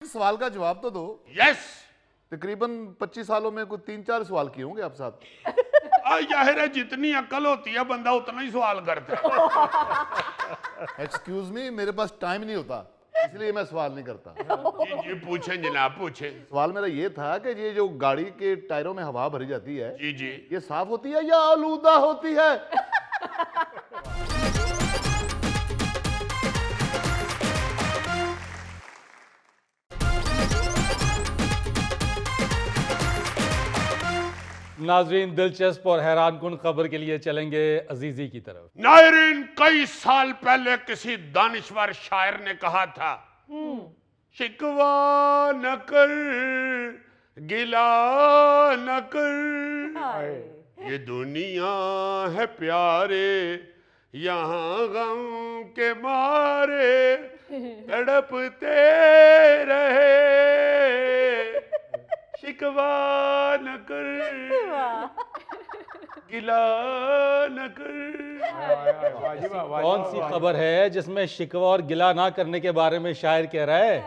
सवाल का जवाब तो दो। यस। तकरीबन 25 सालों में कोई 3-4 सवाल किए होंगे आप साथ। जाहिर है जितनी अकल होती है बंदा उतना ही सवाल करता है। एक्सक्यूज मी, मेरे पास टाइम नहीं होता, इसलिए मैं सवाल नहीं करता। जी जी पूछें जनाब पूछें। सवाल मेरा ये था कि ये जो गाड़ी के टायरों में हवा भरी जाती है, जी जी ये साफ होती है या आलूदा होती है? नाजरीन, दिलचस्प और हैरानकुन खबर के लिए चलेंगे अजीजी की तरफ। नायरीन, कई साल पहले किसी दानिश्वर शायर ने कहा था, शिकवा न कर गिला न कर, ये दुनिया है प्यारे यहाँ गम के मारे तड़पते रहे, शिकवा न कर गिला न कर। कौन सी खबर है जिसमें शिकवा और गिला ना करने के बारे में शायर कह रहा है?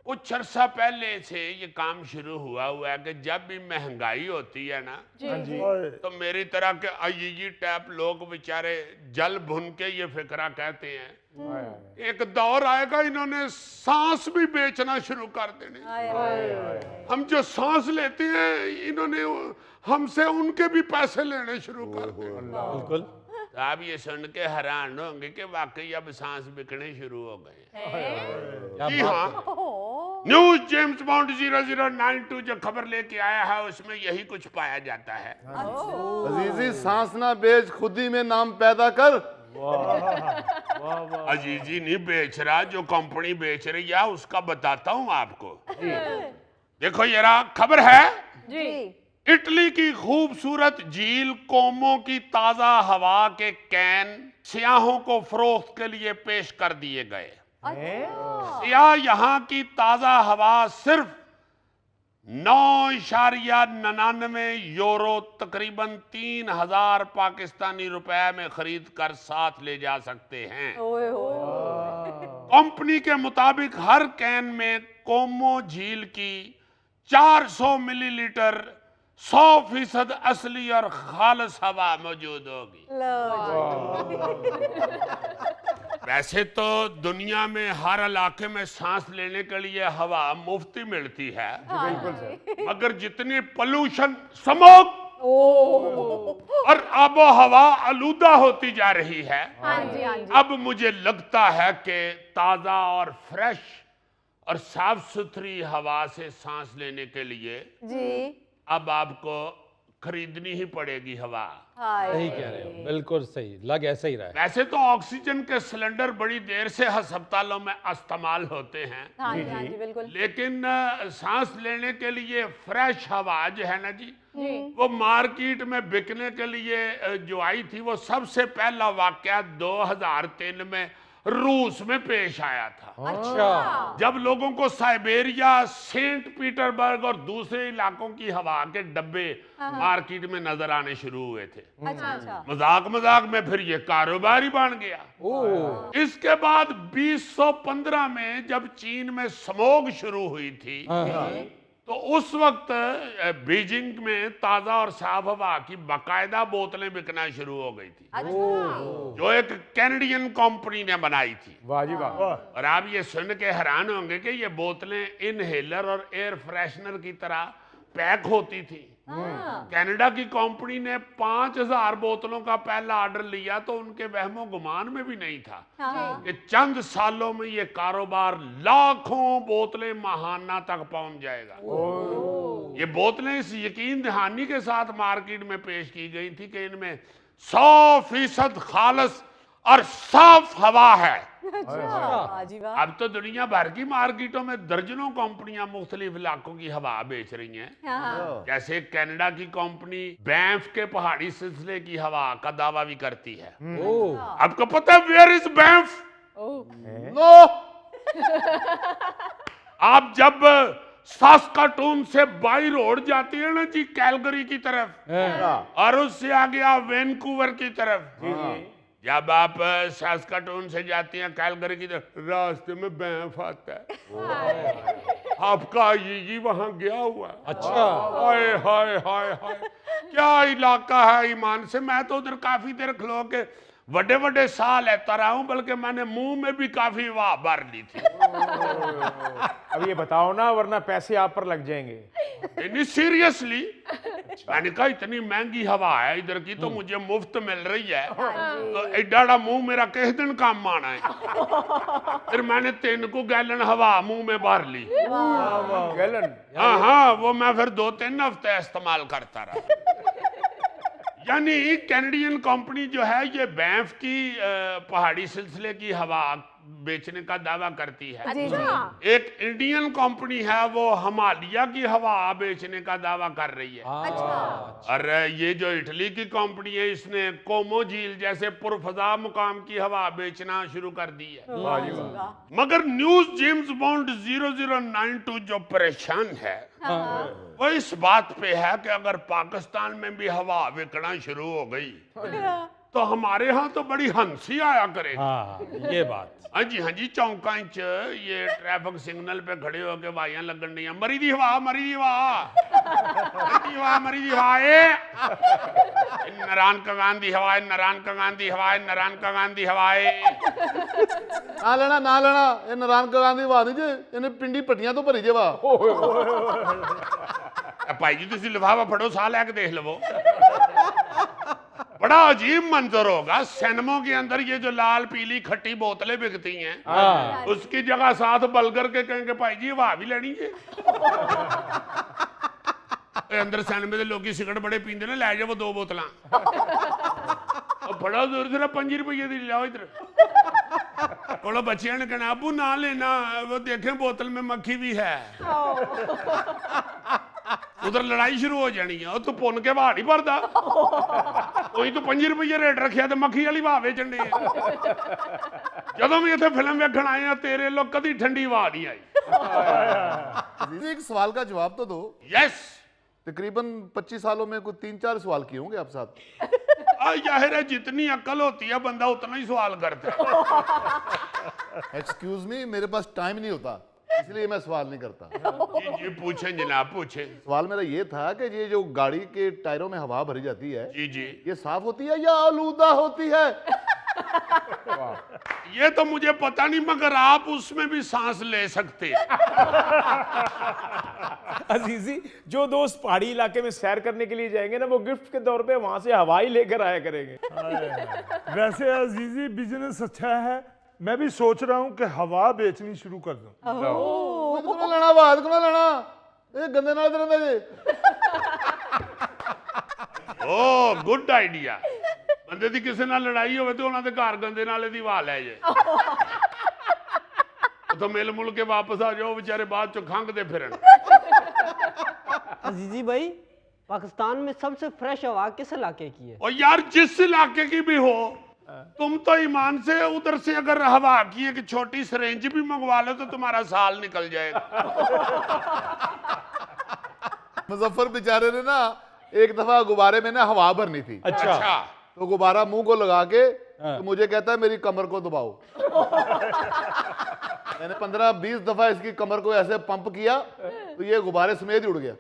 कुछ अर्सा पहले से ये काम शुरू हुआ है कि जब भी महंगाई होती है ना तो मेरी तरह के आईजी टाइप लोग बेचारे जल भुन के ये फिक्रा कहते हैं एक दौर आएगा इन्होंने सांस भी बेचना शुरू कर देने। हम जो सांस लेते हैं इन्होंने हमसे उनके भी पैसे लेने शुरू कर देने। बिल्कुल। तो आप ये सुन के हैरान होंगे कि वाकई अब सांस बिकने शुरू हो गए। जी हाँ, न्यूज जेम्स बॉन्ड 0092 जो खबर लेके आया है उसमें यही कुछ पाया जाता है। अजीजी, सांस ना बेच, खुद ही में नाम पैदा कर। अजीजी नहीं बेच रहा, जो कंपनी बेच रही है उसका बताता हूँ आपको। देखो ये खबर है जी। इटली की खूबसूरत झील कोमो की ताजा हवा के कैन सियाहों को फरोख्त के लिए पेश कर दिए गए। सियाह यहाँ की ताजा हवा सिर्फ 9.99 यूरो तकरीबन 3000 पाकिस्तानी रुपए में खरीद कर साथ ले जा सकते हैं। कंपनी के मुताबिक हर कैन में कोमो झील की 400 मिलीलीटर 100% असली और खालिस हवा मौजूद होगी। वैसे तो दुनिया में हर इलाके में सांस लेने के लिए हवा मुफ्ती मिलती है, मगर जितनी पोल्यूशन, स्मोक और आबो हवा आलूदा होती जा रही है, अब मुझे लगता है कि ताजा और फ्रेश और साफ सुथरी हवा से सांस लेने के लिए अब आपको खरीदनी ही पड़ेगी हवा। सही कह रहे हो, बिल्कुल सही, लग ऐसा ही रहा है। वैसे तो ऑक्सीजन के सिलेंडर बड़ी देर से अस्पतालों में इस्तेमाल होते हैं, लेकिन सांस लेने के लिए फ्रेश हवा जो है ना जी, वो मार्केट में बिकने के लिए जो आई थी वो सबसे पहला वाकया 2003 में रूस में पेश आया था। अच्छा। जब लोगों को साइबेरिया, सेंट पीटरबर्ग और दूसरे इलाकों की हवा के डब्बे मार्केट में नजर आने शुरू हुए थे। मजाक मजाक में फिर ये कारोबार ही बन गया। इसके बाद 2015 में जब चीन में स्मोग शुरू हुई थी तो उस वक्त बीजिंग में ताजा और साफ हवा की बाकायदा बोतलें बिकना शुरू हो गई थी, जो एक कैनेडियन कंपनी ने बनाई थी। वाह जी वाह। और आप ये सुन के हैरान होंगे कि ये बोतलें इनहेलर और एयर फ्रेशनर की तरह पैक होती थी। कनाडा की कंपनी ने 5000 बोतलों का पहला ऑर्डर लिया तो उनके वहमो गुमान में भी नहीं था कि चंद सालों में ये कारोबार लाखों बोतलें माहाना तक पहुंच जाएगा। ये बोतलें इस यकीन दहानी के साथ मार्केट में पेश की गई थी कि इनमें 100% खालिस और साफ हवा है। अब तो दुनिया भर की मार्केटों में दर्जनों कंपनियां मुख्तलिफ इलाकों की हवा बेच रही हैं। जैसे कनाडा की कंपनी बैंफ के पहाड़ी सिलसिले की हवा का दावा भी करती है। आपको पता है वेयर इज बैंफ? नो। आप जब सास्काटून से बाई रोड जाती है ना जी कैलगरी की तरफ और उससे आगे आप वैनकूवर की तरफ, जब आप सास्काटून से जाती हैं कैलगरी की तरफ, रास्ते में बैंफ आता है, आपका ये वहां गया हुआ है। अच्छा। हाय हाय हाय हाय, क्या इलाका है ईमान से। मैं तो उधर काफी देर खलो के बड़े बड़े साह लेता रहा हूं, बल्कि मैंने मुंह में भी काफी वाह भर ली थी। अब ये बताओ ना, वरना पैसे आप पर लग जाएंगे। नहीं सीरियसली, मैंने कहा इतनी महंगी हवा है इधर की, तो मुझे मुफ्त मिल रही है, तो एडाड़ा मुंह मेरा किस दिन काम आना है। फिर मैंने 3 गैलन हवा मुंह में भर ली। गैलन? हाँ, वो मैं फिर 2-3 हफ्ते इस्तेमाल करता रहा। यानी कैनेडियन कंपनी जो है ये बैंफ की पहाड़ी सिलसिले की हवा बेचने का दावा करती है। एक इंडियन कंपनी है वो हिमालय की हवा बेचने का दावा कर रही है। और ये जो इटली की कंपनी है इसने कोमो झील जैसे पुरफजा मुकाम की हवा बेचना शुरू कर दी है। मगर न्यूज जेम्स बॉन्ड 0092 जो परेशान है वो इस बात पे है कि अगर पाकिस्तान में भी हवा बिकना शुरू हो गई तो हमारे यहाँ तो बड़ी हंसी आया करेगी। हाँ, ये बात। हाँ जी, चौंका इंच ये ट्रैफिक सिग्नल पे खड़े होके वाइयां लगन डी मरी दी हवा, मरी दी हवा, मरी दी हवा, मरी दी हवा, नारायण का गांधी हवाए, नारायण का गांधी हवाए, नारायण का गांधी हवाए। ना लेना ये नारायण का गांधी हवा नहीं जे, इन्हें पिंडी पट्टियां तो भरी जे वा। भाई जी तुसी लिफाफा फड़ो, साह लैके देख लवो, बड़ा अजीब मंजर होगा। सिनेमों के अंदर ये जो लाल पीली खट्टी बोतलें बिकती हैं, उसकी जगह साथ बलगर के कहेंगे भाई जी हवा भी लेनी है। अंदर सिनेमे के लोग सिगरेट बड़े पींदे ने, लै जाओ 2 बोतल बड़ा दूर से 5 रुपये दी लाओ इधर। कोलो बच्चियां ने कहना अबू ना लेना, वो देखें बोतल में मक्खी भी है। उधर लड़ाई शुरू हो जानी है, तू पुन के भाव नहीं भरदा, कोई तू 5 रुपये रेट रखिया तो मक्खी वाली भाव बेचने। जदों भी इतने फिल्म वेखण आए हैं तेरे लोग कभी ठंडी हवा नहीं आई। एक सवाल का जवाब तो दो। यस, तकरीबन 25 सालों में कुछ 3-4 सवाल किए होंगे आप साथ। जाहिर है जितनी अकल होती है बंदा उतना ही सवाल करता है। एक्सक्यूज मी, मेरे पास टाइम नहीं होता, इसलिए मैं सवाल नहीं करता। जी पूछें जनाब, पूछें। सवाल मेरा ये था कि ये जो गाड़ी के टायरों में हवा भरी जाती है, जी ये साफ होती है या आलूदा होती है? ये तो मुझे पता नहीं, मगर आप उसमें भी सांस ले सकते हैं। अजीजी, जो दोस्त पहाड़ी इलाके में सैर करने के लिए जाएंगे ना, वो गिफ्ट के तौर पे वहां से हवाई लेकर आया करेंगे। वैसे अजीजी बिजनेस अच्छा है, मैं भी सोच रहा हूँ कि हवा बेचनी शुरू कर दूं। बात को लेना ये गंदे नाल तेरे मेरे। ओ गुड आइडिया। बंदे दी किसी नाल लड़ाई होवे तो उन्हां दे घर गंदे नाले दी हवा लै जाए, तो मिल मुल के वापस आ जाओ, बेचारे बाद चो खंघदे फिरन। अजीजी भाई, पाकिस्तान में सबसे फ्रेश हवा किस इलाके की है? और यार जिस इलाके की भी हो, तुम तो ईमान से उधर से अगर हवा की एक छोटी सिरेंज भी मंगवा लो तो तुम्हारा साल निकल जाएगा। मुजफ्फर बेचारे ने ना एक दफा गुब्बारे में ना हवा भरनी थी। अच्छा, तो गुब्बारा मुंह को लगा के तो मुझे कहता है मेरी कमर को दबाओ। मैंने 15-20 दफा इसकी कमर को ऐसे पंप किया तो ये गुब्बारे समेत ही उड़ गया।